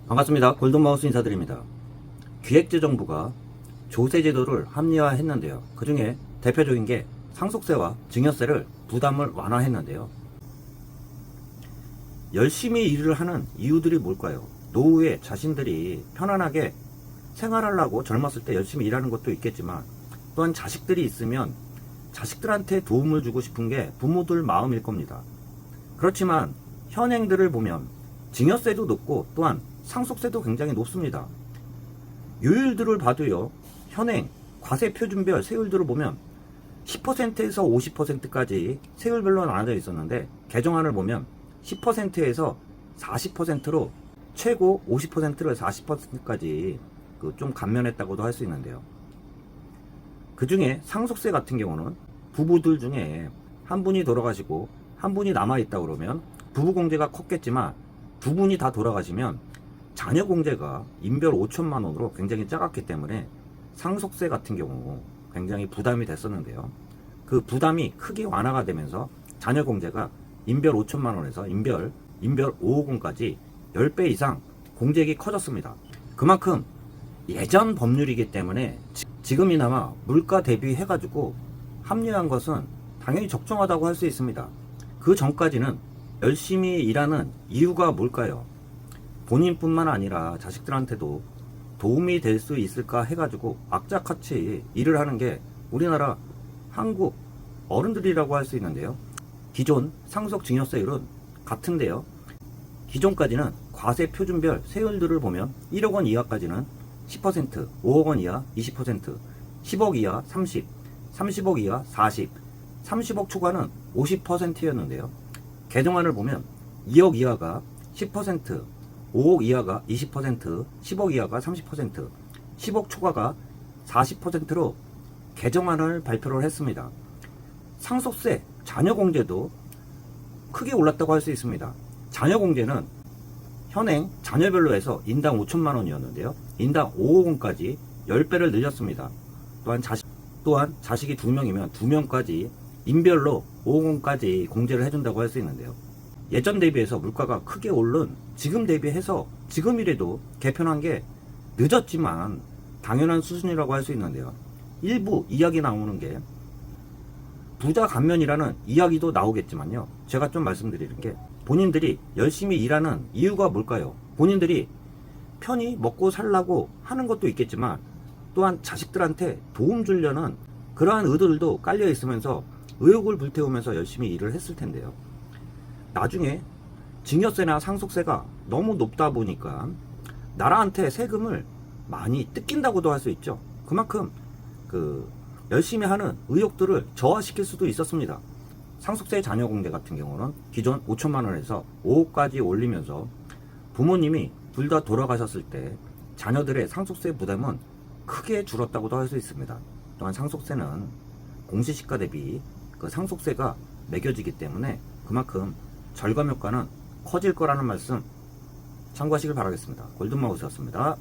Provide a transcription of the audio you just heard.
반갑습니다. 골든마우스 인사드립니다. 기획재정부가 조세제도를 합리화했는데요. 그 중에 대표적인 게 상속세와 증여세를 부담을 완화했는데요. 열심히 일을 하는 이유들이 뭘까요? 노후에 자신들이 편안하게 생활하려고 젊었을 때 열심히 일하는 것도 있겠지만, 또한 자식들이 있으면 자식들한테 도움을 주고 싶은 게 부모들 마음일 겁니다. 그렇지만 현행들을 보면 증여세도 높고 또한 상속세도 굉장히 높습니다. 요율들을 봐도요, 현행 과세표준별 세율들을 보면 10%에서 50%까지 세율별로 나눠져 있었는데, 개정안을 보면 10%에서 40%로 최고 50%를 40%까지 좀 감면했다고도 할 수 있는데요. 그 중에 상속세 같은 경우는 부부들 중에 한 분이 돌아가시고 한 분이 남아있다 그러면 부부 공제가 컸겠지만, 두 분이 다 돌아가시면 자녀 공제가 인별 5천만 원으로 굉장히 작았기 때문에 상속세 같은 경우 굉장히 부담이 됐었는데요. 그 부담이 크게 완화가 되면서 자녀 공제가 인별 5천만 원에서 인별 5억 원까지 10배 이상 공제액이 커졌습니다. 그만큼 예전 법률이기 때문에 지금이나마 물가 대비해가지고 합리화한 것은 당연히 적정하다고 할 수 있습니다. 그 전까지는 열심히 일하는 이유가 뭘까요? 본인뿐만 아니라 자식들한테도 도움이 될 수 있을까 해가지고 악착같이 일을 하는 게 우리나라 한국 어른들이라고 할 수 있는데요. 기존 상속증여세율은 같은데요. 기존까지는 과세표준별 세율들을 보면 1억 원 이하까지는 10%, 5억 원 이하 20%, 10억 이하 30, 30억 이하 40, 30억 초과는 50%였는데요. 개정안을 보면 2억 이하가 10%, 5억 이하가 20%, 10억 이하가 30%, 10억 초과가 40%로 개정안을 발표를 했습니다. 상속세, 자녀공제도 크게 올랐다고 할 수 있습니다. 자녀공제는 현행 자녀별로 해서 인당 5천만 원이었는데요. 인당 5억 원까지 10배를 늘렸습니다. 또한 자식이 2명이면 2명까지 인별로 5억 원까지 공제를 해준다고 할 수 있는데요. 예전 대비해서 물가가 크게 오른 지금 대비해서 지금이라도 개편한 게 늦었지만 당연한 수준이라고 할 수 있는데요. 일부 이야기 나오는 게 부자 감면이라는 이야기도 나오겠지만요. 제가 좀 말씀드리는 게, 본인들이 열심히 일하는 이유가 뭘까요? 본인들이 편히 먹고 살라고 하는 것도 있겠지만, 또한 자식들한테 도움 주려는 그러한 의도들도 깔려 있으면서 의욕을 불태우면서 열심히 일을 했을 텐데요. 나중에 증여세나 상속세가 너무 높다 보니까 나라한테 세금을 많이 뜯긴다고도 할 수 있죠. 그만큼 열심히 하는 의욕들을 저하시킬 수도 있었습니다. 상속세 자녀 공제 같은 경우는 기존 5천만 원에서 5억까지 올리면서 부모님이 둘 다 돌아가셨을 때 자녀들의 상속세 부담은 크게 줄었다고도 할 수 있습니다. 또한 상속세는 공시지가 대비 상속세가 매겨지기 때문에 그만큼 절감 효과는 커질 거라는 말씀 참고하시길 바라겠습니다. 골든마우스였습니다.